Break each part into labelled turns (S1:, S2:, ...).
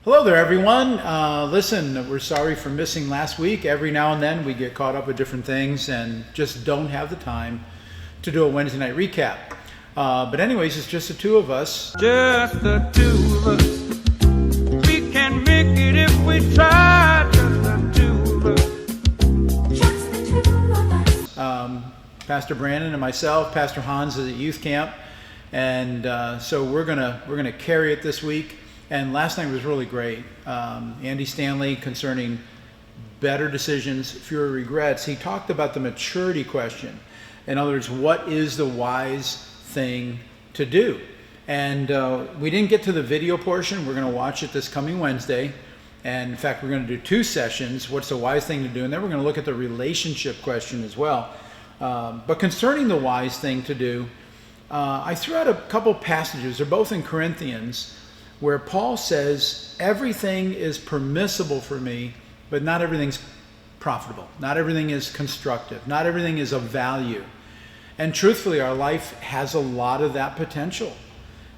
S1: Hello there, everyone. Listen, we're sorry for missing last week. Every now and then we get caught up with different things and just don't have the time to do a Wednesday night recap. But anyways, it's just the two of us.
S2: Just the two of us. We can make it if we try. Just the two of us.
S3: Just the two of us.
S1: Pastor Brandon and myself. Pastor Hans is at youth camp, and so we're gonna carry it this week. And last night was really great. Andy Stanley, concerning better decisions, fewer regrets, he talked about the maturity question. In other words, what is the wise thing to do? And we didn't get to the video portion. We're going to watch it this coming Wednesday. And in fact, we're going to do two sessions. What's the wise thing to do? And then we're going to look at the relationship question as well. But concerning the wise thing to do, I threw out a couple passages. They're both in Corinthians, where Paul says, everything is permissible for me, but not everything's profitable. Not everything is constructive. Not everything is of value. And truthfully, our life has a lot of that potential.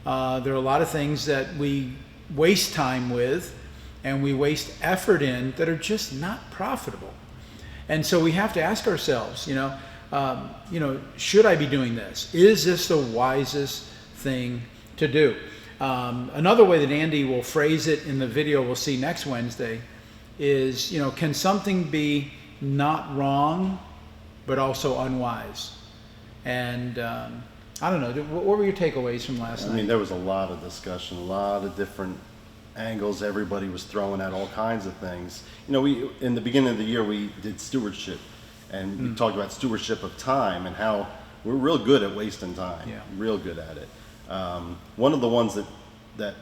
S1: There are a lot of things that we waste time with and we waste effort in that are just not profitable. And so we have to ask ourselves, should I be doing this? Is this the wisest thing to do? Another way that Andy will phrase it in the video we'll see next Wednesday is, can something be not wrong, but also unwise? And I don't know, what were your takeaways from last night?
S4: I mean, there was a lot of discussion, a lot of different angles. Everybody was throwing at all kinds of things. We in the beginning of the year, we did stewardship, and we talked about stewardship of time and how we're real good at wasting time, real good at it. One of the ones that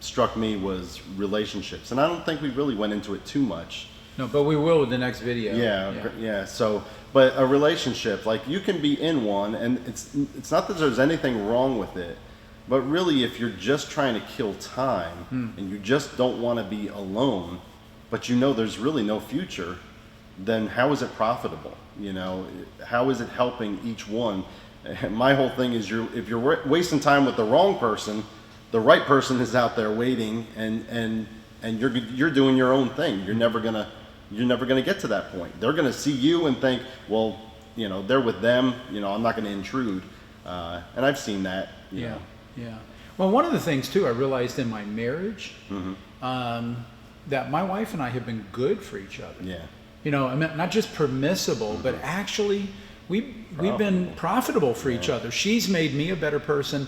S4: struck me was relationships, and I don't think we really went into it too much.
S1: No, but we will with the next video.
S4: Yeah. So, but a relationship, like, you can be in one, and it's not that there's anything wrong with it, but really, if you're just trying to kill time and you just don't want to be alone, but there's really no future, then how is it profitable? How is it helping each one? My whole thing is, if you're wasting time with the wrong person, the right person is out there waiting, and you're doing your own thing. You're never gonna get to that point. They're gonna see you and think, well, they're with them. I'm not gonna intrude. And I've seen that.
S1: Yeah. Well, one of the things too I realized in my marriage, that my wife and I have been good for each other.
S4: Yeah.
S1: I mean, not just permissible, but actually. We've been profitable for each other. She's made me a better person,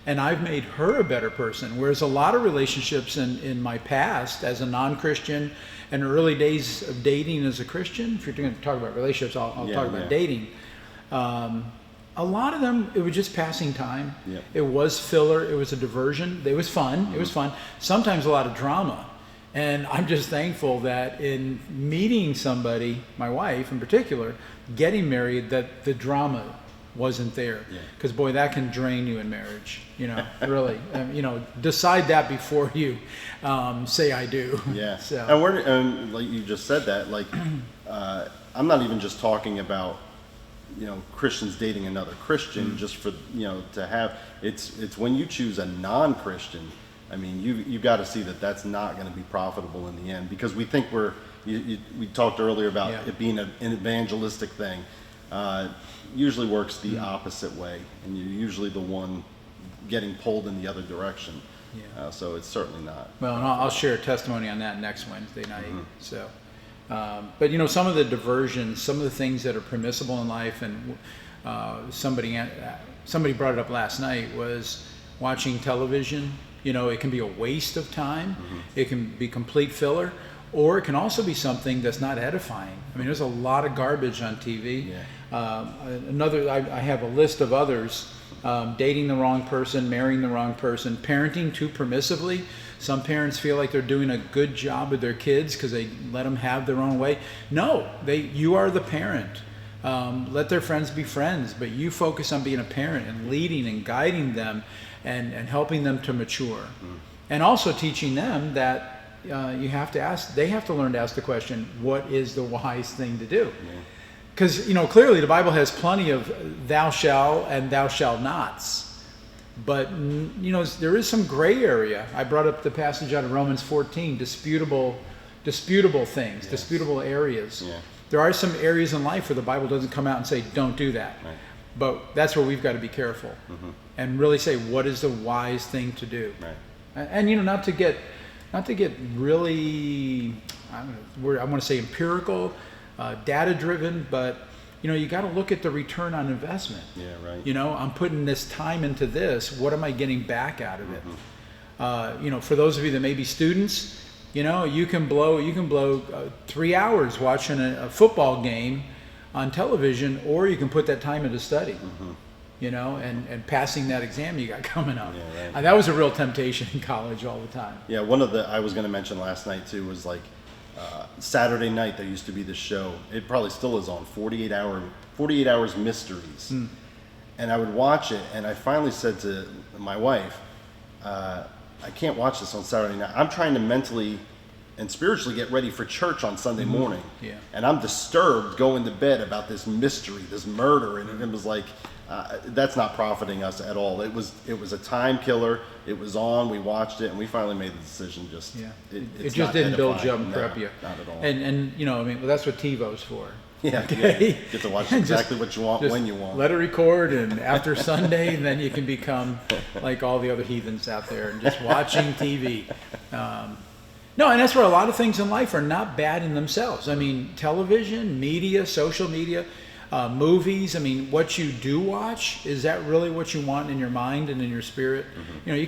S1: and I've made her a better person. Whereas a lot of relationships in my past as a non-Christian and early days of dating as a Christian, if you're going to talk about relationships, I'll talk about dating. A lot of them, it was just passing time.
S4: Yep.
S1: It was filler. It was a diversion. It was fun. It was fun. Sometimes a lot of drama. And I'm just thankful that in meeting somebody, my wife in particular, getting married, that the drama wasn't there. Because boy, that can drain you in marriage. Really. Decide that before you say I do.
S4: Yeah.
S1: So.
S4: And like you just said that, like, I'm not even just talking about Christians dating another Christian just for to have. It's when you choose a non-Christian. I mean, you got to see that that's not going to be profitable in the end, because we think we talked earlier about it being an evangelistic thing. Usually works the opposite way, and you're usually the one getting pulled in the other direction. So it's certainly not.
S1: Well, and I'll share a testimony on that next Wednesday night. So, but some of the diversions, some of the things that are permissible in life, and somebody brought it up last night, was watching television. It can be a waste of time. It can be complete filler, or it can also be something that's not edifying. I mean, there's a lot of garbage on TV. I have a list of others: dating the wrong person, marrying the wrong person, parenting too permissively. Some parents feel like they're doing a good job with their kids because they let them have their own way. No, you are the parent. Let their friends be friends, but you focus on being a parent and leading and guiding them and helping them to mature. And also teaching them that they have to learn to ask the question, what is the wise thing to do? Because, clearly the Bible has plenty of thou shalt and thou shalt nots. But you know, there is some gray area. I brought up the passage out of Romans 14, disputable things,
S4: Yes.
S1: disputable areas.
S4: Yeah.
S1: There are some areas in life where the Bible doesn't come out and say, don't do that.
S4: Right.
S1: But that's where we've got to be careful and really say, what is the wise thing to do?
S4: Right.
S1: And you know, not to get really, I want to say empirical, data driven, but you know, you got to look at the return on investment.
S4: Yeah, right.
S1: You know, I'm putting this time into this. What am I getting back out of it? You know, for those of you that may be students, you know, you can blow 3 hours watching a football game on television, or you can put that time into study. You know, and passing that exam you got coming up.
S4: Yeah, right.
S1: That was a real temptation in college all the time.
S4: Yeah, one of the I was going to mention last night too was like Saturday night there used to be this show. It probably still is on 48 Hours Mysteries, and I would watch it. And I finally said to my wife, I can't watch this on Saturday night. I'm trying to mentally and spiritually get ready for church on Sunday morning.
S1: Yeah.
S4: And I'm disturbed going to bed about this mystery, this murder, and it was like. That's not profiting us at all. It was a time killer. It was on. We watched it, and we finally made the decision.
S1: It
S4: It's
S1: just
S4: not
S1: didn't build you up
S4: edifying.
S1: and prep
S4: No,
S1: you.
S4: not at all.
S1: And you know, I mean, well, that's what TiVo's for.
S4: Yeah,
S1: Okay?
S4: yeah. Get to watch
S1: And
S4: exactly what you want
S1: just
S4: when you want.
S1: Let it record, and after Sunday, then you can become like all the other heathens out there and just watching TV. No, and that's where a lot of things in life are not bad in themselves. I mean, television, media, social media, movies. I mean, what you do watch, is that really what you want in your mind and in your spirit? You know,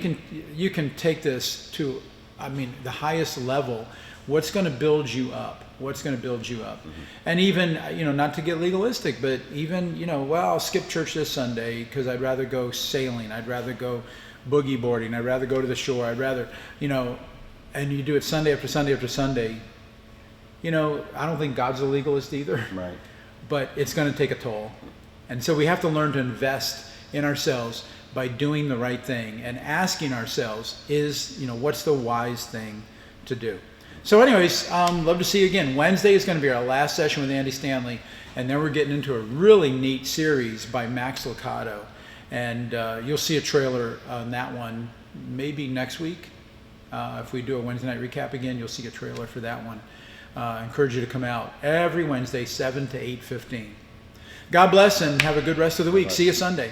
S1: you can take this to, I mean, the highest level. What's going to build you up? What's going to build you up? And even, you know, not to get legalistic, but even, you know, well, I'll skip church this Sunday because I'd rather go sailing. I'd rather go boogie boarding. I'd rather go to the shore. I'd rather, you know, and you do it Sunday after Sunday after Sunday. You know, I don't think God's a legalist either.
S4: Right.
S1: But it's going to take a toll. And so we have to learn to invest in ourselves by doing the right thing and asking ourselves, you know, what's the wise thing to do? So anyways, love to see you again. Wednesday is going to be our last session with Andy Stanley, and then we're getting into a really neat series by Max Lucado. And you'll see a trailer on that one maybe next week. If we do a Wednesday night recap again, you'll see a trailer for that one. I encourage you to come out every Wednesday, 7 to 8:15. God bless and have a good rest of the week. See you Sunday.